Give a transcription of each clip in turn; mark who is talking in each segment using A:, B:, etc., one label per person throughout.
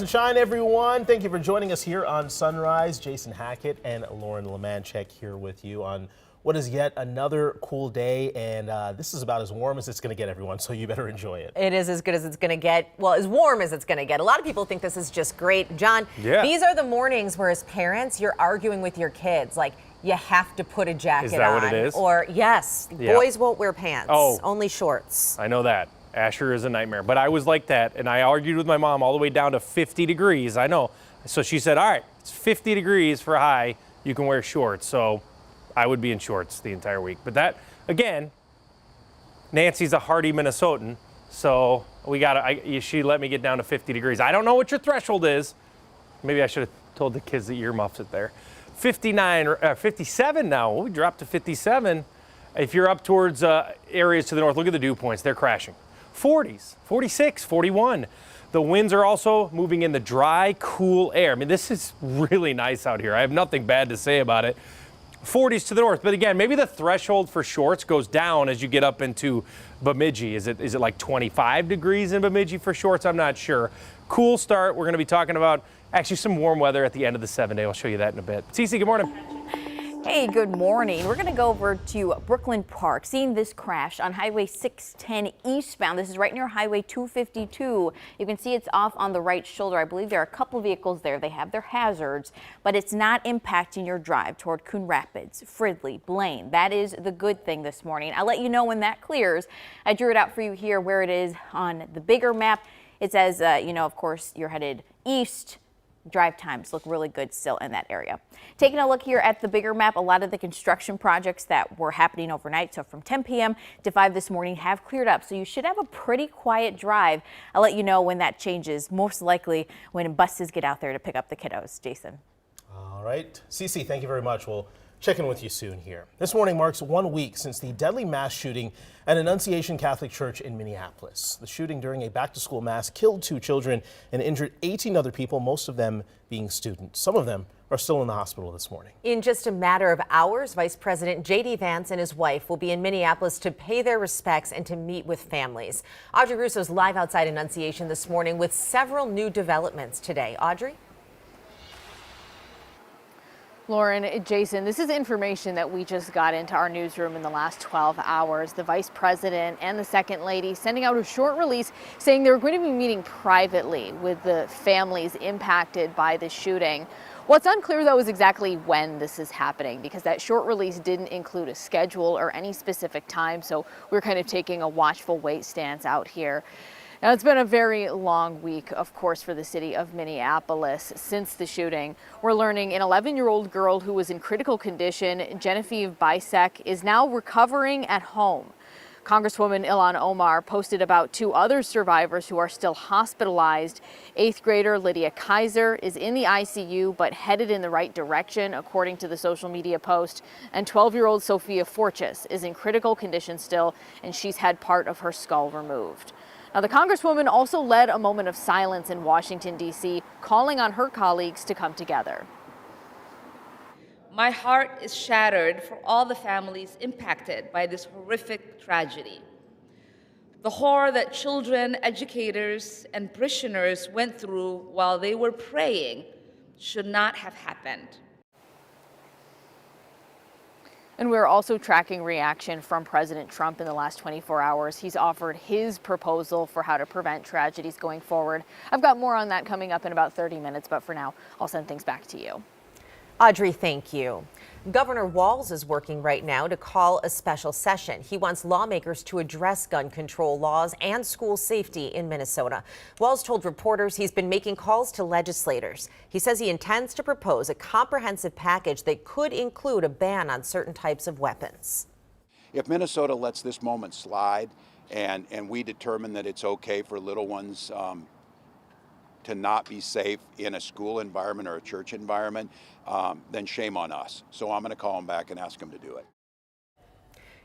A: Sunshine, everyone. Thank you for joining us here on Sunrise. Jason Hackett and Lauren Lemanchek here with you on what is yet another cool day. And this is about as warm as it's going to get, everyone, so you better enjoy it.
B: It is as good as it's going to get. Well, as warm as it's going to get. A lot of people think this is just great. John, these are the mornings where as parents, you're arguing with your kids. Like, you have to put a jacket on.
C: Is that what it is?
B: Or, yes, boys won't wear pants.
C: Oh.
B: Only shorts.
C: I know that. Asher is a nightmare. But I was like that, and I argued with my mom all the way down to 50 degrees. I know. So she said, all right, it's 50 degrees for high. You can wear shorts. So I would be in shorts the entire week. But that, again, Nancy's a hardy Minnesotan. So she let me get down to 50 degrees. I don't know what your threshold is. Maybe I should have told the kids that earmuffs it there. 57 now. We dropped to 57. If you're up towards areas to the north, look at the dew points. They're crashing. 40s, 46, 41. The winds are also moving in the dry, cool air. I mean, this is really nice out here. I have nothing bad to say about it. 40s to the north. But again, maybe the threshold for shorts goes down as you get up into Bemidji. Is it like 25 degrees in Bemidji for shorts? I'm not sure. Cool start. We're going to be talking about actually some warm weather at the end of the 7-day. I'll show you that in a bit. Cece, good morning.
D: Hey, good morning. We're going to go over to Brooklyn Park, seeing this crash on Highway 610 eastbound. This is right near Highway 252. You can see it's off on the right shoulder. I believe there are a couple vehicles there. They have their hazards, but it's not impacting your drive toward Coon Rapids, Fridley, Blaine. That is the good thing this morning. I'll let you know when that clears. I drew it out for you here where it is on the bigger map. It says, of course, you're headed east. Drive times look really good still in that area. Taking a look here at the bigger map, a lot of the construction projects that were happening overnight, so from 10 p.m. to 5 this morning, have cleared up. So you should have a pretty quiet drive. I'll let you know when that changes, most likely when buses get out there to pick up the kiddos. Jason.
A: All right. Cece, thank you very much. We'll check in with you soon here. This morning marks 1 week since the deadly mass shooting at Annunciation Catholic Church in Minneapolis. The shooting during a back-to-school mass killed 2 children and injured 18 other people, most of them being students. Some of them are still in the hospital this morning.
B: In just a matter of hours, Vice President J.D. Vance and his wife will be in Minneapolis to pay their respects and to meet with families. Audrey Russo's live outside Annunciation this morning with several new developments today. Audrey?
E: Lauren, Jason, this is information that we just got into our newsroom in the last 12 hours. The vice president and the second lady sending out a short release saying they're going to be meeting privately with the families impacted by the shooting. What's unclear, though, is exactly when this is happening, because that short release didn't include a schedule or any specific time. So we're kind of taking a watchful wait stance out here. Now, it's been a very long week, of course, for the city of Minneapolis since the shooting. We're learning an 11-year-old girl who was in critical condition, Genevieve Bisek, is now recovering at home. Congresswoman Ilhan Omar posted about 2 other survivors who are still hospitalized. 8th grader Lydia Kaiser is in the ICU but headed in the right direction, according to the social media post. And 12-year-old Sophia Forchus is in critical condition still, and she's had part of her skull removed. Now, the Congresswoman also led a moment of silence in Washington, D.C., calling on her colleagues to come together.
F: My heart is shattered for all the families impacted by this horrific tragedy. The horror that children, educators, and parishioners went through while they were praying should not have happened.
E: And we're also tracking reaction from President Trump in the last 24 hours. He's offered his proposal for how to prevent tragedies going forward. I've got more on that coming up in about 30 minutes, but for now, I'll send things back to you.
B: Audrey, thank you. Governor Walz is working right now to call a special session. He wants lawmakers to address gun control laws and school safety in Minnesota. Walz told reporters he's been making calls to legislators. He says he intends to propose a comprehensive package that could include a ban on certain types of weapons.
G: If Minnesota lets this moment slide and we determine that it's okay for little ones to not be safe in a school environment or a church environment, then shame on us. So I'm going to call him back and ask him to do it.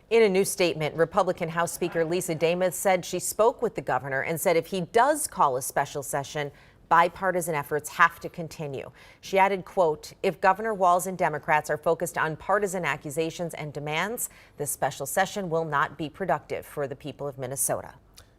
B: In a new statement, Republican House Speaker Lisa Demuth said she spoke with the governor and said if he does call a special session, bipartisan efforts have to continue. She added, quote, if Governor Walz and Democrats are focused on partisan accusations and demands, this special session will not be productive for the people of Minnesota.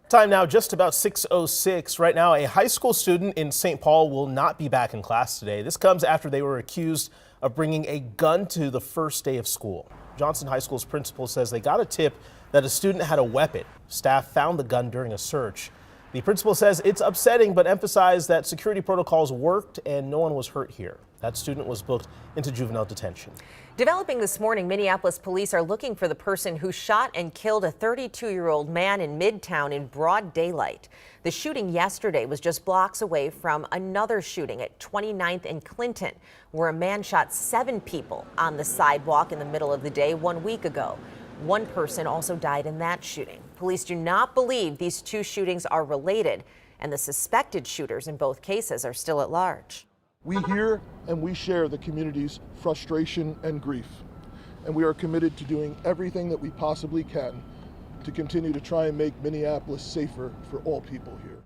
A: Time now just about 6:06. Right now, a high school student in St. Paul will not be back in class today. This comes after they were accused of bringing a gun to the first day of school. Johnson High School's principal says they got a tip that a student had a weapon. Staff found the gun during a search. The principal says it's upsetting, but emphasized that security protocols worked and no one was hurt here. That student was booked into juvenile detention.
B: Developing this morning, Minneapolis police are looking for the person who shot and killed a 32-year-old man in Midtown in broad daylight. The shooting yesterday was just blocks away from another shooting at 29th and Clinton, where a man shot 7 people on the sidewalk in the middle of the day 1 week ago. One person also died in that shooting. Police do not believe these 2 shootings are related, and the suspected shooters in both cases are still at large.
H: We hear and we share the community's frustration and grief, and we are committed to doing everything that we possibly can to continue to try and make Minneapolis safer for all people here.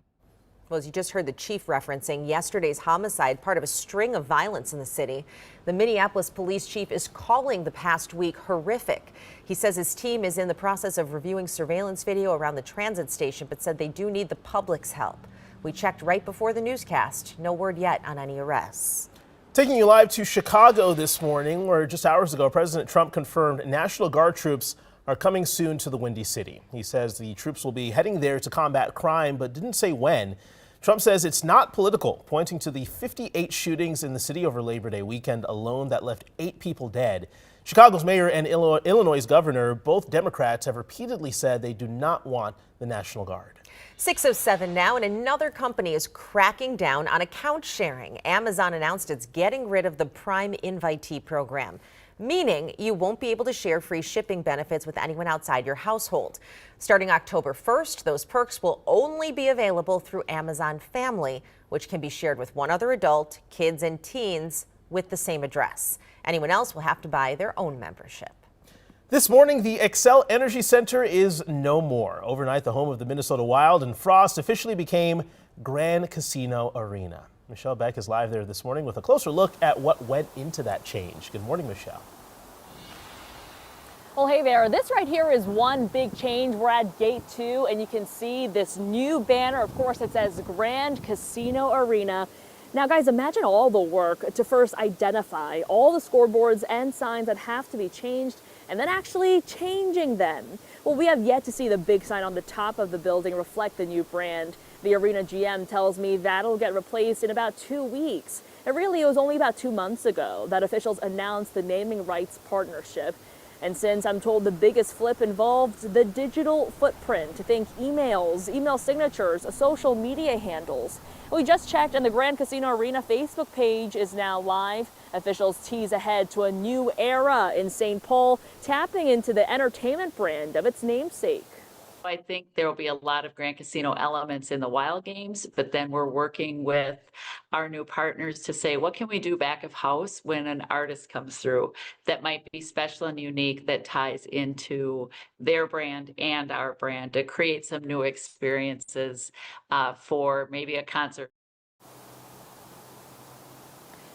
B: Well, as you just heard the chief referencing yesterday's homicide, part of a string of violence in the city. The Minneapolis police chief is calling the past week horrific. He says his team is in the process of reviewing surveillance video around the transit station, but said they do need the public's help. We checked right before the newscast. No word yet on any arrests.
A: Taking you live to Chicago this morning, where just hours ago, President Trump confirmed National Guard troops are coming soon to the Windy City. He says the troops will be heading there to combat crime, but didn't say when. Trump says it's not political, pointing to the 58 shootings in the city over Labor Day weekend alone that left 8 people dead. Chicago's mayor and Illinois' governor, both Democrats, have repeatedly said they do not want the National Guard.
B: 6:07 now, and another company is cracking down on account sharing. Amazon announced it's getting rid of the Prime Invitee program, meaning you won't be able to share free shipping benefits with anyone outside your household. Starting October 1st, those perks will only be available through Amazon Family, which can be shared with one other adult, kids and teens with the same address. Anyone else will have to buy their own membership.
A: This morning, the Xcel Energy Center is no more. Overnight, the home of the Minnesota Wild and Frost officially became Grand Casino Arena. Michelle Beck is live there this morning with a closer look at what went into that change. Good morning, Michelle.
I: Well, hey there. This right here is one big change. We're at Gate 2, and you can see this new banner. Of course, it says Grand Casino Arena. Now, guys, imagine all the work to first identify all the scoreboards and signs that have to be changed, and then actually changing them. Well, we have yet to see the big sign on the top of the building reflect the new brand. The arena GM tells me that'll get replaced in about 2 weeks. It was only about 2 months ago that officials announced the naming rights partnership. And since I'm told the biggest flip involved the digital footprint, think emails, email signatures, social media handles. We just checked, and the Grand Casino Arena Facebook page is now live. Officials tease ahead to a new era in St. Paul, tapping into the entertainment brand of its namesake.
J: I think there will be a lot of Grand Casino elements in the Wild games, but then we're working with our new partners to say, what can we do back of house when an artist comes through that might be special and unique, that ties into their brand and our brand, to create some new experiences for maybe a concert.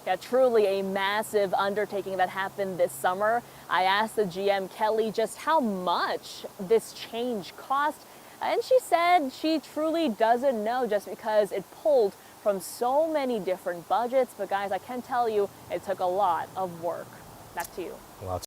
I: Yeah, truly a massive undertaking that happened this summer. I asked the GM, Kelly, just how much this change cost, and she said she truly doesn't know, just because it pulled from so many different budgets. But guys, I can tell you it took a lot of work. Back to you.
A: Lots